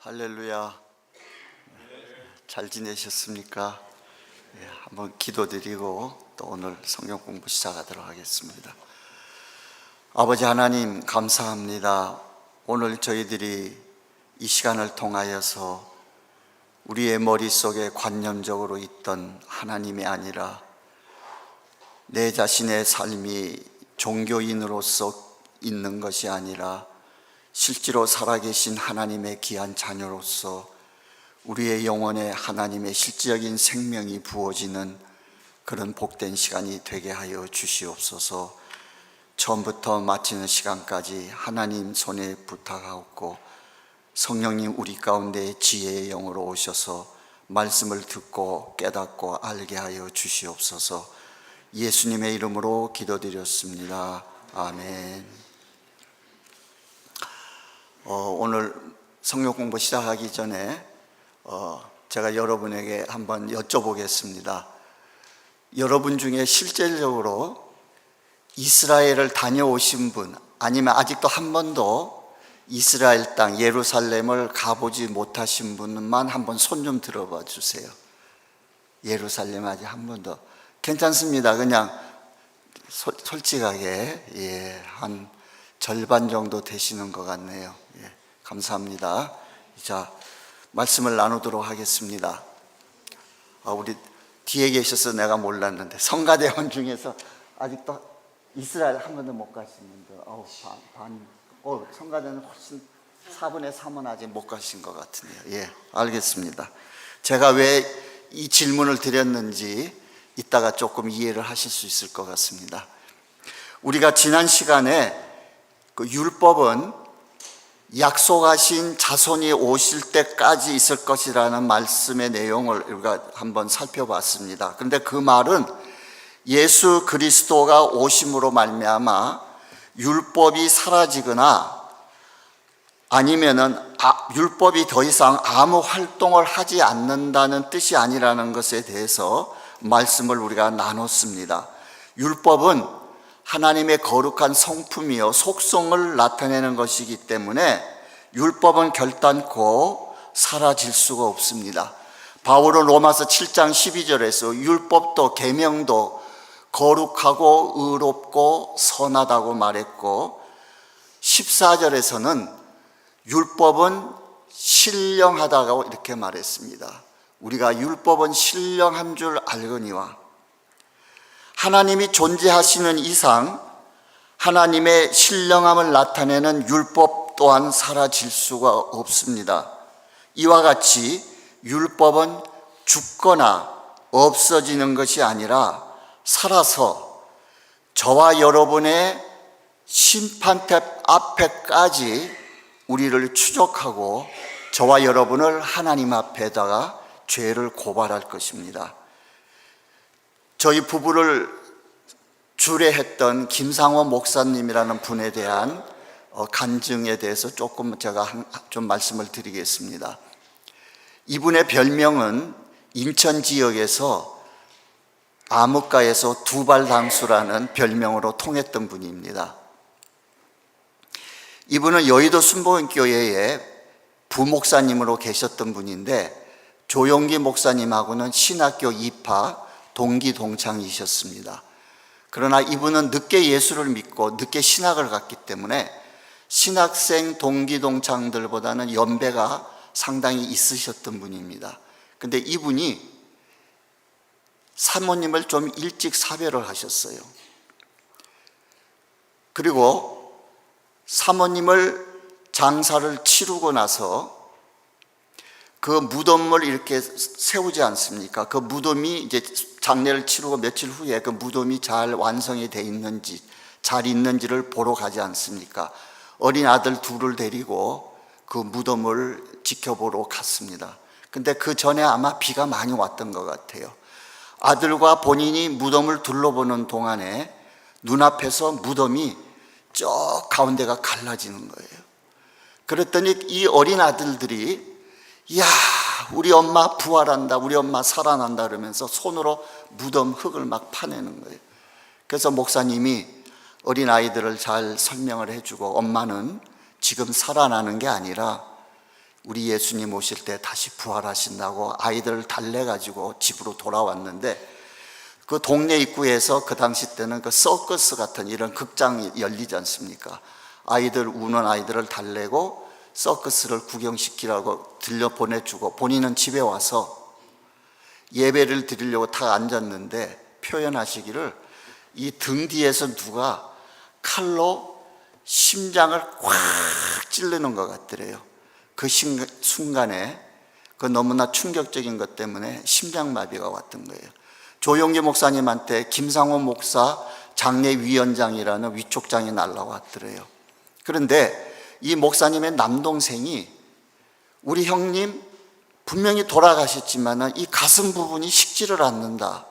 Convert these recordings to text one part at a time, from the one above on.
할렐루야. 잘 지내셨습니까? 한번 기도드리고 또 오늘 성경 공부 시작하도록 하겠습니다. 아버지 하나님 감사합니다. 오늘 저희들이 이 시간을 통하여서 우리의 머릿속에 관념적으로 있던 하나님이 아니라 내 자신의 삶이 종교인으로서 있는 것이 아니라 실제로 살아계신 하나님의 귀한 자녀로서 우리의 영혼에 하나님의 실질적인 생명이 부어지는 그런 복된 시간이 되게 하여 주시옵소서. 처음부터 마치는 시간까지 하나님 손에 부탁하옵고 성령님 우리 가운데 지혜의 영으로 오셔서 말씀을 듣고 깨닫고 알게 하여 주시옵소서. 예수님의 이름으로 기도드렸습니다. 아멘. 오늘 성경 공부 시작하기 전에 제가 여러분에게 한번 여쭤보겠습니다. 여러분 중에 실질적으로 이스라엘을 다녀오신 분, 아니면 아직도 한 번도 이스라엘 땅 예루살렘을 가보지 못하신 분만 한번 손 좀 들어봐 주세요. 예루살렘 아직 한 번도. 괜찮습니다. 그냥 솔직하게 한 절반 정도 되시는 것 같네요. 감사합니다. 자, 말씀을 나누도록 하겠습니다. 우리 뒤에 계셔서 내가 몰랐는데 성가대원 중에서 아직도 이스라엘 한 번도 못 가신 분들 성가대는 훨씬 4분의 3은 아직 못 가신 것 같은데요. 알겠습니다. 제가 왜 이 질문을 드렸는지 이따가 조금 이해를 하실 수 있을 것 같습니다. 우리가 지난 시간에 그 율법은 약속하신 자손이 오실 때까지 있을 것이라는 말씀의 내용을 우리가 한번 살펴봤습니다. 그런데 그 말은 예수 그리스도가 오심으로 말미암아 율법이 사라지거나 아니면은 율법이 더 이상 아무 활동을 하지 않는다는 뜻이 아니라는 것에 대해서 말씀을 우리가 나눴습니다. 율법은 하나님의 거룩한 성품이요 속성을 나타내는 것이기 때문에 율법은 결단코 사라질 수가 없습니다. 바울은 로마서 7장 12절에서 율법도 계명도 거룩하고 의롭고 선하다고 말했고 14절에서는 율법은 신령하다고 이렇게 말했습니다. 우리가 율법은 신령한 줄 알거니와 하나님이 존재하시는 이상 하나님의 신령함을 나타내는 율법 또한 사라질 수가 없습니다. 이와 같이 율법은 죽거나 없어지는 것이 아니라 살아서 저와 여러분의 심판대 앞에까지 우리를 추적하고 저와 여러분을 하나님 앞에다가 죄를 고발할 것입니다. 저희 부부를 주례했던 김상호 목사님이라는 분에 대한 간증에 대해서 조금 제가 좀 말씀을 드리겠습니다. 이분의 별명은 인천 지역에서 암흑가에서 두발당수라는 별명으로 통했던 분입니다. 이분은 여의도 순복음교회에 부목사님으로 계셨던 분인데 조용기 목사님하고는 신학교 입학 동기 동창이셨습니다. 그러나 이분은 늦게 예수를 믿고 늦게 신학을 갔기 때문에 신학생 동기 동창들보다는 연배가 상당히 있으셨던 분입니다. 근데 이분이 사모님을 좀 일찍 사별을 하셨어요. 그리고 사모님을 장사를 치르고 나서 그 무덤을 이렇게 세우지 않습니까? 그 무덤이 이제 장례를 치르고 며칠 후에 그 무덤이 잘 완성이 돼 있는지 잘 있는지를 보러 가지 않습니까? 어린 아들 둘을 데리고 그 무덤을 지켜보러 갔습니다. 근데 그 전에 아마 비가 많이 왔던 것 같아요. 아들과 본인이 무덤을 둘러보는 동안에 눈앞에서 무덤이 저 가운데가 갈라지는 거예요. 그랬더니 이 어린 아들들이 이야 우리 엄마 부활한다, 우리 엄마 살아난다 그러면서 손으로 무덤 흙을 막 파내는 거예요. 그래서 목사님이 어린 아이들을 잘 설명을 해주고 엄마는 지금 살아나는 게 아니라 우리 예수님 오실 때 다시 부활하신다고 아이들을 달래가지고 집으로 돌아왔는데, 그 동네 입구에서 그 당시 때는 그 서커스 같은 이런 극장이 열리지 않습니까? 아이들, 우는 아이들을 달래고 서커스를 구경시키라고 들려보내주고 본인은 집에 와서 예배를 드리려고 다 앉았는데, 표현하시기를 이 등 뒤에서 누가 칼로 심장을 꽉 찌르는 것 같더래요. 그 순간에 그 너무나 충격적인 것 때문에 심장마비가 왔던 거예요. 조용기 목사님한테 김상호 목사 장례위원장이라는 위촉장이 날라왔더래요. 그런데 이 목사님의 남동생이 우리 형님 분명히 돌아가셨지만 이 가슴 부분이 식지를 않는다.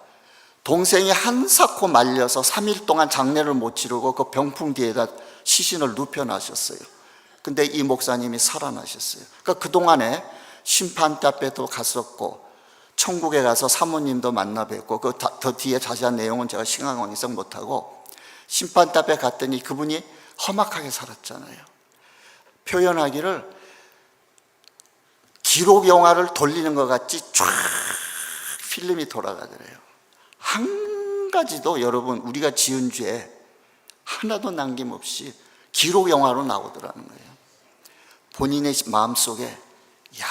동생이 한사코 말려서 3일 동안 장례를 못 치르고 그 병풍 뒤에다 시신을 눕혀놨었어요. 근데 이 목사님이 살아나셨어요. 그러니까 그동안에 심판대 앞에도 갔었고 천국에 가서 사모님도 만나 뵙고 더 뒤에 자세한 내용은 제가 시간 관계상 못하고, 심판대 앞에 갔더니 그분이 험악하게 살았잖아요. 표현하기를 기록 영화를 돌리는 것 같이 쫙 필름이 돌아가더래요. 한 가지도 여러분 우리가 지은 죄 하나도 남김없이 기록 영화로 나오더라는 거예요. 본인의 마음속에 야,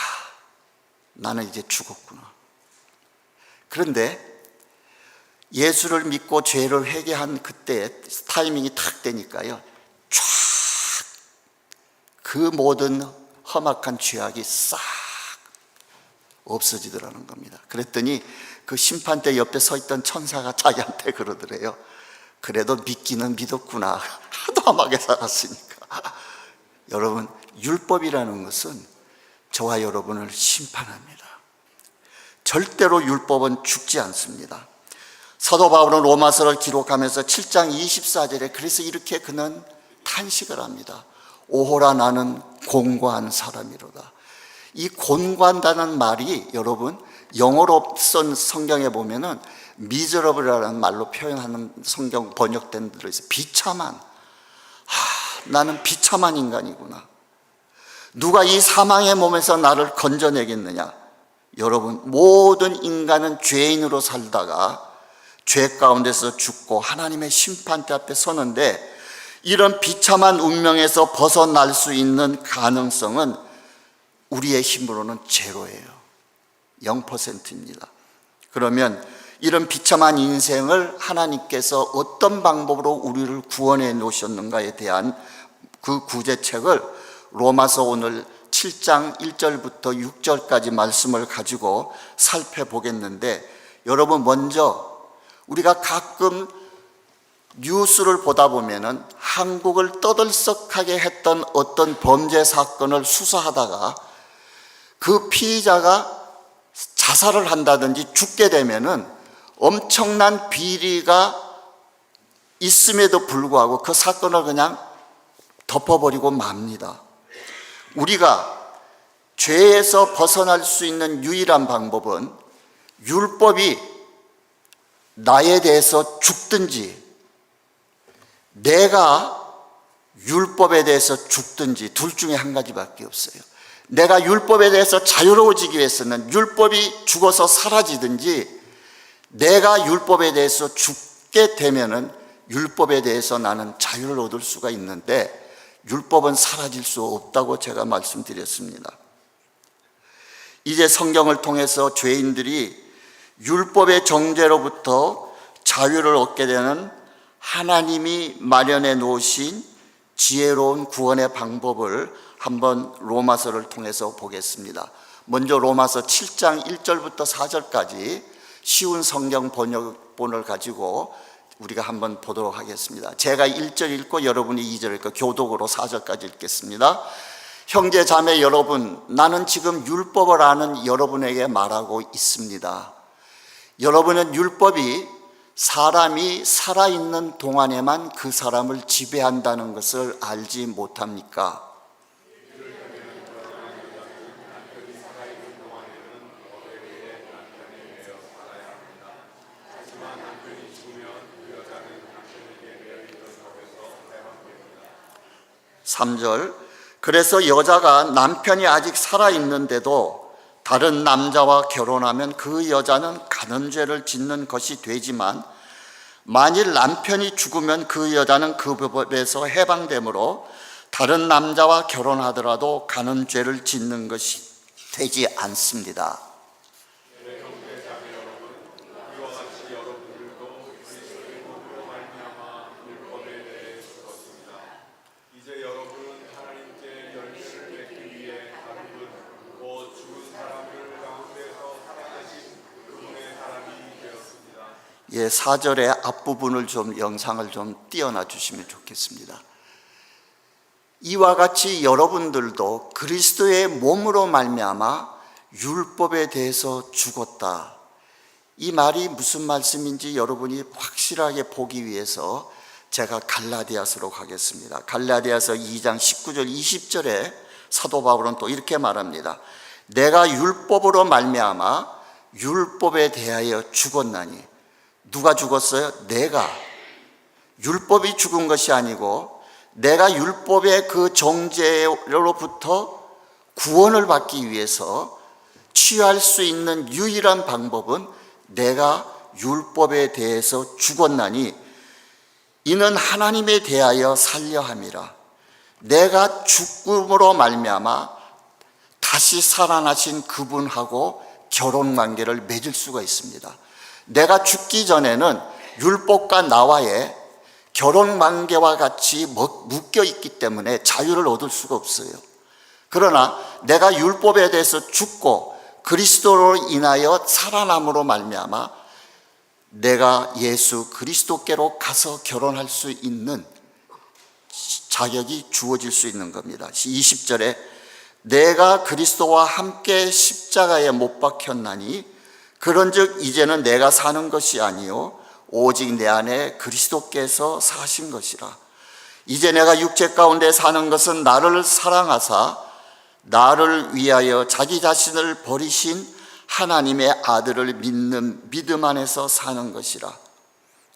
나는 이제 죽었구나. 그런데 예수를 믿고 죄를 회개한 그때 타이밍이 탁 되니까요, 쫙 그 모든 험악한 죄악이 싹 없어지더라는 겁니다. 그랬더니 그 심판대 옆에 서 있던 천사가 자기한테 그러더래요. 그래도 믿기는 믿었구나. 하도 험하게 살았으니까. 여러분, 율법이라는 것은 저와 여러분을 심판합니다. 절대로 율법은 죽지 않습니다. 사도 바울은 로마서를 기록하면서 7장 24절에 그래서 이렇게 그는 탄식을 합니다. 오호라 나는 곤고한 사람이로다. 이 곤고한다는 말이 여러분 영어로 쓴 성경에 보면은 miserable이라는 말로 표현하는 성경 번역된 데로 있어요. 비참한, 나는 비참한 인간이구나. 누가 이 사망의 몸에서 나를 건져내겠느냐. 여러분, 모든 인간은 죄인으로 살다가 죄 가운데서 죽고 하나님의 심판대 앞에 서는데, 이런 비참한 운명에서 벗어날 수 있는 가능성은 우리의 힘으로는 제로예요. 0%입니다. 그러면 이런 비참한 인생을 하나님께서 어떤 방법으로 우리를 구원해 놓으셨는가에 대한 그 구제책을 로마서 오늘 7장 1절부터 6절까지 말씀을 가지고 살펴보겠는데, 여러분 먼저 우리가 가끔 뉴스를 보다 보면은 한국을 떠들썩하게 했던 어떤 범죄 사건을 수사하다가 그 피의자가 자살을 한다든지 죽게 되면은 엄청난 비리가 있음에도 불구하고 그 사건을 그냥 덮어버리고 맙니다. 우리가 죄에서 벗어날 수 있는 유일한 방법은 율법이 나에 대해서 죽든지 내가 율법에 대해서 죽든지 둘 중에 한 가지밖에 없어요. 내가 율법에 대해서 자유로워지기 위해서는 율법이 죽어서 사라지든지, 내가 율법에 대해서 죽게 되면은 율법에 대해서 나는 자유를 얻을 수가 있는데, 율법은 사라질 수 없다고 제가 말씀드렸습니다. 이제 성경을 통해서 죄인들이 율법의 정죄로부터 자유를 얻게 되는 하나님이 마련해 놓으신 지혜로운 구원의 방법을 한번 로마서를 통해서 보겠습니다. 먼저 로마서 7장 1절부터 4절까지 쉬운 성경 번역본을 가지고 우리가 한번 보도록 하겠습니다. 제가 1절 읽고 여러분이 2절 읽고 교독으로 4절까지 읽겠습니다. 형제 자매 여러분, 나는 지금 율법을 아는 여러분에게 말하고 있습니다. 여러분은 율법이 사람이 살아있는 동안에만 그 사람을 지배한다는 것을 알지 못합니까? (3절) 그래서 여자가 남편이 아직 살아있는데도 다른 남자와 결혼하면 그 여자는 간음죄를 짓는 것이 되지만, 만일 남편이 죽으면 그 여자는 그 법에서 해방되므로 다른 남자와 결혼하더라도 간음죄를 짓는 것이 되지 않습니다. 예, 4절의 앞부분을 영상을 좀 띄워놔 주시면 좋겠습니다. 이와 같이 여러분들도 그리스도의 몸으로 말미암아 율법에 대해서 죽었다. 이 말이 무슨 말씀인지 여러분이 확실하게 보기 위해서 제가 갈라디아서로 가겠습니다. 갈라디아서 2장 19절 20절에 사도 바울은 또 이렇게 말합니다. 내가 율법으로 말미암아 율법에 대하여 죽었나니. 누가 죽었어요? 내가. 율법이 죽은 것이 아니고 내가 율법의 그 정죄로부터 구원을 받기 위해서 취할 수 있는 유일한 방법은 내가 율법에 대해서 죽었나니 이는 하나님에 대하여 살려 함이라. 내가 죽음으로 말미암아 다시 살아나신 그분하고 결혼 관계를 맺을 수가 있습니다. 내가 죽기 전에는 율법과 나와의 결혼 관계와 같이 묶여 있기 때문에 자유를 얻을 수가 없어요. 그러나 내가 율법에 대해서 죽고 그리스도로 인하여 살아남으로 말미암아 내가 예수 그리스도께로 가서 결혼할 수 있는 자격이 주어질 수 있는 겁니다. 20절에 내가 그리스도와 함께 십자가에 못 박혔나니 그런즉 이제는 내가 사는 것이 아니요 오직 내 안에 그리스도께서 사신 것이라. 이제 내가 육체 가운데 사는 것은 나를 사랑하사 나를 위하여 자기 자신을 버리신 하나님의 아들을 믿는 믿음 안에서 사는 것이라.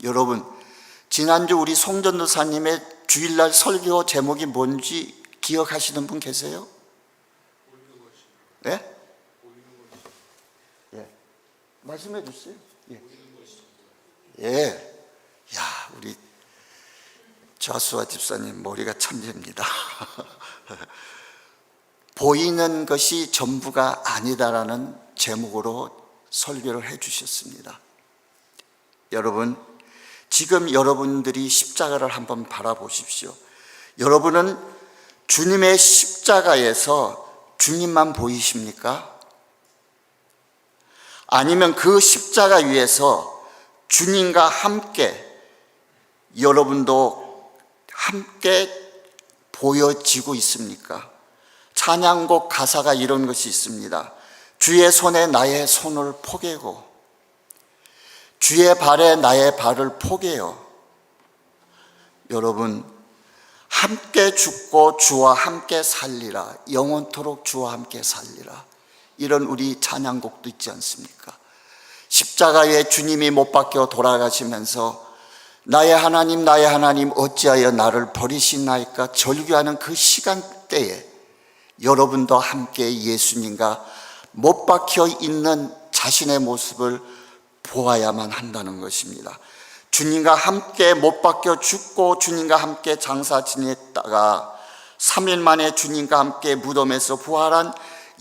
여러분, 지난주 우리 송전도사님의 주일날 설교 제목이 뭔지 기억하시는 분 계세요? 네? 말씀해 주세요. 예. 야, 우리 좌수아 집사님 머리가 천재입니다. 보이는 것이 전부가 아니다라는 제목으로 설교를 해 주셨습니다. 여러분, 지금 여러분들이 십자가를 한번 바라보십시오. 여러분은 주님의 십자가에서 주님만 보이십니까? 아니면 그 십자가 위에서 주님과 함께 여러분도 함께 보여지고 있습니까? 찬양곡 가사가 이런 것이 있습니다. 주의 손에 나의 손을 포개고 주의 발에 나의 발을 포개요. 여러분, 함께 죽고 주와 함께 살리라. 영원토록 주와 함께 살리라. 이런 우리 찬양곡도 있지 않습니까? 십자가에 주님이 못 박혀 돌아가시면서 나의 하나님 나의 하나님 어찌하여 나를 버리시나이까 절규하는 그 시간대에 여러분도 함께 예수님과 못 박혀 있는 자신의 모습을 보아야만 한다는 것입니다. 주님과 함께 못 박혀 죽고 주님과 함께 장사 지냈다가 3일 만에 주님과 함께 무덤에서 부활한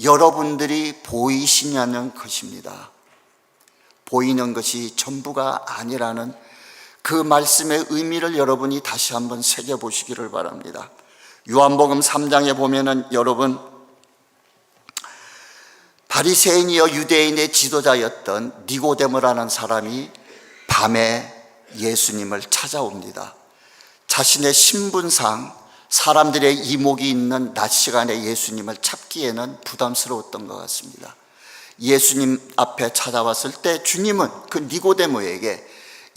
여러분들이 보이시냐는 것입니다. 보이는 것이 전부가 아니라는 그 말씀의 의미를 여러분이 다시 한번 새겨보시기를 바랍니다. 요한복음 3장에 보면은 여러분, 바리새인이여 유대인의 지도자였던 니고데모라는 사람이 밤에 예수님을 찾아옵니다. 자신의 신분상 사람들의 이목이 있는 낮 시간에 예수님을 찾기에는 부담스러웠던 것 같습니다. 예수님 앞에 찾아왔을 때 주님은 그 니고데모에게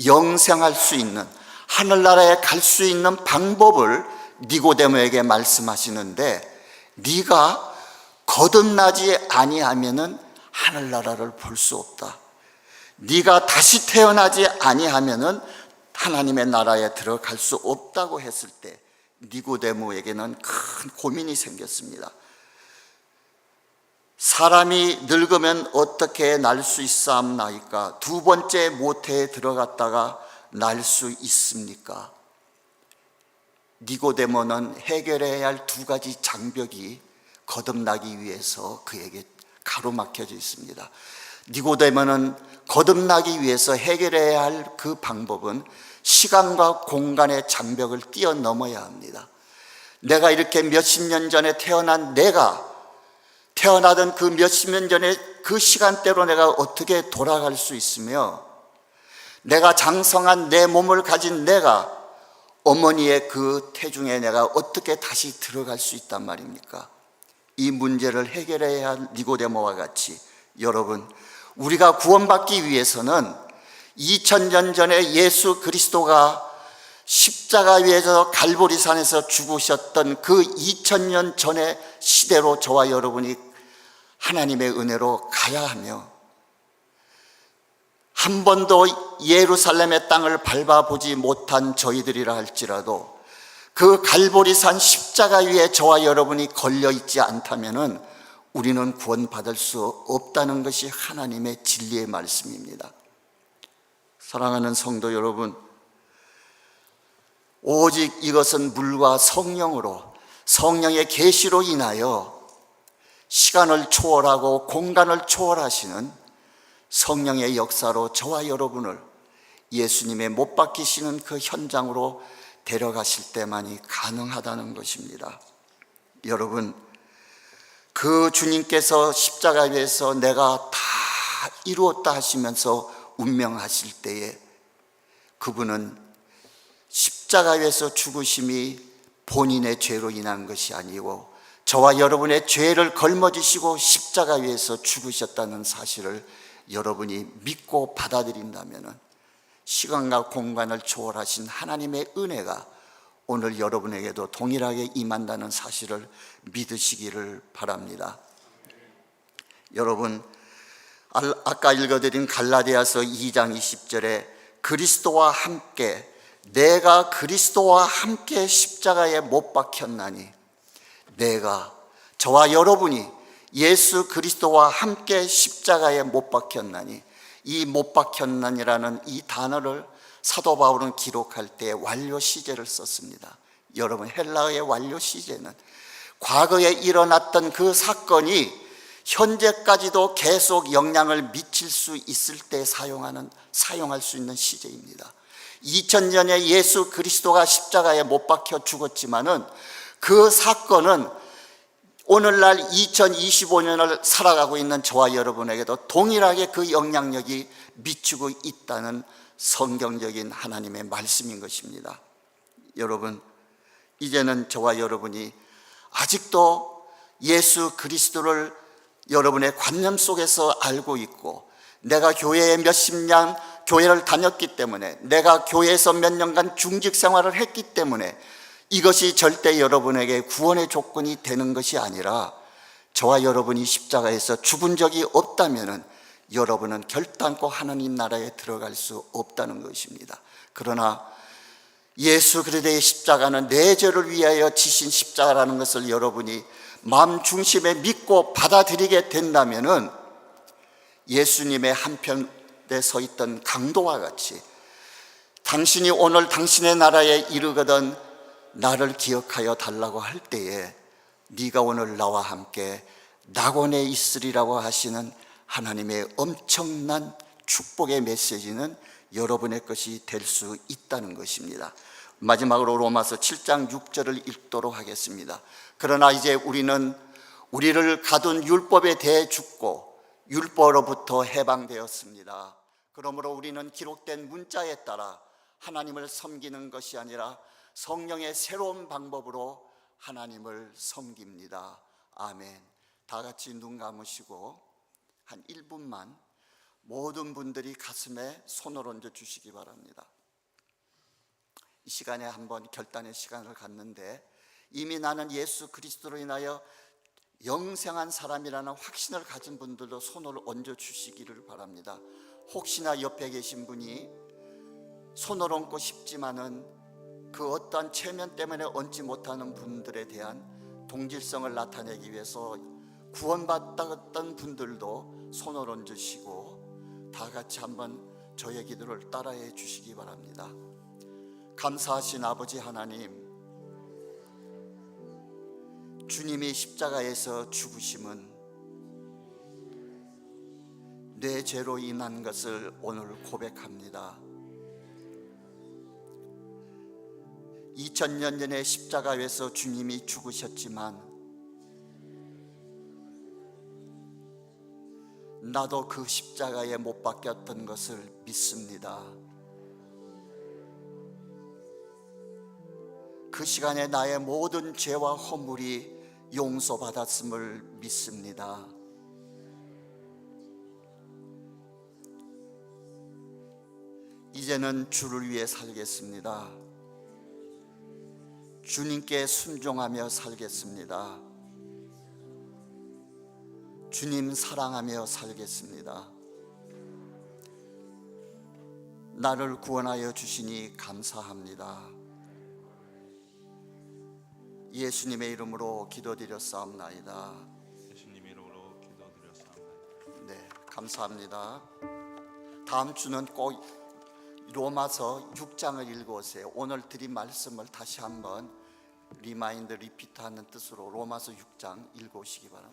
영생할 수 있는, 하늘나라에 갈 수 있는 방법을 니고데모에게 말씀하시는데, 네가 거듭나지 아니하면은 하늘나라를 볼 수 없다. 네가 다시 태어나지 아니하면은 하나님의 나라에 들어갈 수 없다고 했을 때 니고데모에게는 큰 고민이 생겼습니다. 사람이 늙으면 어떻게 날 수 있사옵나이까? 두 번째 모태에 들어갔다가 날 수 있습니까? 니고데모는 해결해야 할 두 가지 장벽이 거듭나기 위해서 그에게 가로막혀져 있습니다. 니고데모는 거듭나기 위해서 해결해야 할 그 방법은 시간과 공간의 장벽을 뛰어넘어야 합니다. 내가 이렇게 몇십 년 전에 내가 태어나던 그 몇십 년 전에 그 시간대로 내가 어떻게 돌아갈 수 있으며, 내가 장성한 내 몸을 가진 내가 어머니의 그 태중에 내가 어떻게 다시 들어갈 수 있단 말입니까? 이 문제를 해결해야 할 니고데모와 같이 여러분, 우리가 구원받기 위해서는 2000년 전에 예수 그리스도가 십자가 위에서 갈보리산에서 죽으셨던 그 2000년 전의 시대로 저와 여러분이 하나님의 은혜로 가야 하며, 한 번도 예루살렘의 땅을 밟아보지 못한 저희들이라 할지라도 그 갈보리산 십자가 위에 저와 여러분이 걸려있지 않다면 우리는 구원받을 수 없다는 것이 하나님의 진리의 말씀입니다. 사랑하는 성도 여러분, 오직 이것은 물과 성령으로, 성령의 계시로 인하여 시간을 초월하고 공간을 초월하시는 성령의 역사로 저와 여러분을 예수님의 못 박히시는 그 현장으로 데려가실 때만이 가능하다는 것입니다. 여러분, 그 주님께서 십자가 위에서 내가 다 이루었다 하시면서 운명하실 때에 그분은 십자가 위에서 죽으심이 본인의 죄로 인한 것이 아니고 저와 여러분의 죄를 걸머지시고 십자가 위에서 죽으셨다는 사실을 여러분이 믿고 받아들인다면 시간과 공간을 초월하신 하나님의 은혜가 오늘 여러분에게도 동일하게 임한다는 사실을 믿으시기를 바랍니다. 여러분, 아까 읽어드린 갈라디아서 2장 20절에 그리스도와 함께, 내가 그리스도와 함께 십자가에 못 박혔나니, 내가, 저와 여러분이 예수 그리스도와 함께 십자가에 못 박혔나니, 이 못 박혔나니라는 이 단어를 사도 바울은 기록할 때 완료 시제를 썼습니다. 여러분, 헬라어의 완료 시제는 과거에 일어났던 그 사건이 현재까지도 계속 영향을 미칠 수 있을 때 사용할 수 있는 시제입니다. 2000년에 예수 그리스도가 십자가에 못 박혀 죽었지만은 그 사건은 오늘날 2025년을 살아가고 있는 저와 여러분에게도 동일하게 그 영향력이 미치고 있다는 성경적인 하나님의 말씀인 것입니다. 여러분, 이제는 저와 여러분이 아직도 예수 그리스도를 여러분의 관념 속에서 알고 있고, 내가 교회에 몇십 년 교회를 다녔기 때문에, 내가 교회에서 몇 년간 중직 생활을 했기 때문에 이것이 절대 여러분에게 구원의 조건이 되는 것이 아니라, 저와 여러분이 십자가에서 죽은 적이 없다면 여러분은 결단코 하나님 나라에 들어갈 수 없다는 것입니다. 그러나 예수 그리스도의 십자가는 내 죄를 위하여 지신 십자가라는 것을 여러분이 마음 중심에 믿고 받아들이게 된다면 예수님의 한편에 서 있던 강도와 같이, 당신이 오늘 당신의 나라에 이르거든 나를 기억하여 달라고 할 때에 네가 오늘 나와 함께 낙원에 있으리라고 하시는 하나님의 엄청난 축복의 메시지는 여러분의 것이 될 수 있다는 것입니다. 마지막으로 로마서 7장 6절을 읽도록 하겠습니다. 그러나 이제 우리를 가둔 율법에 대해 죽고 율법으로부터 해방되었습니다. 그러므로 우리는 기록된 문자에 따라 하나님을 섬기는 것이 아니라 성령의 새로운 방법으로 하나님을 섬깁니다. 아멘. 다 같이 눈 감으시고 한 1분만 모든 분들이 가슴에 손을 얹어 주시기 바랍니다. 이 시간에 한번 결단의 시간을 갖는데, 이미 나는 예수 그리스도로 인하여 영생한 사람이라는 확신을 가진 분들도 손을 얹어 주시기를 바랍니다. 혹시나 옆에 계신 분이 손을 얹고 싶지만은 그 어떠한 체면 때문에 얻지 못하는 분들에 대한 동질성을 나타내기 위해서 구원받았던 분들도 손을 얹으시고 다 같이 한번 저의 기도를 따라해 주시기 바랍니다. 감사하신 아버지 하나님, 주님이 십자가에서 죽으심은 내 죄로 인한 것을 오늘 고백합니다. 2000년 전에 십자가에서 주님이 죽으셨지만 나도 그 십자가에 못 박혔던 것을 믿습니다. 그 시간에 나의 모든 죄와 허물이 용서받았음을 믿습니다. 이제는 주를 위해 살겠습니다. 주님께 순종하며 살겠습니다. 주님 사랑하며 살겠습니다. 나를 구원하여 주시니 감사합니다. 예수님의 이름으로 기도드렸사옵나이다. 예수님의 이름으로 기도드렸사옵나이다. 네, 감사합니다. 다음 주는 꼭 로마서 6장을 읽어오세요. 오늘 드린 말씀을 다시 한번 리마인드 리피트하는 뜻으로 로마서 6장 읽어오시기 바랍니다.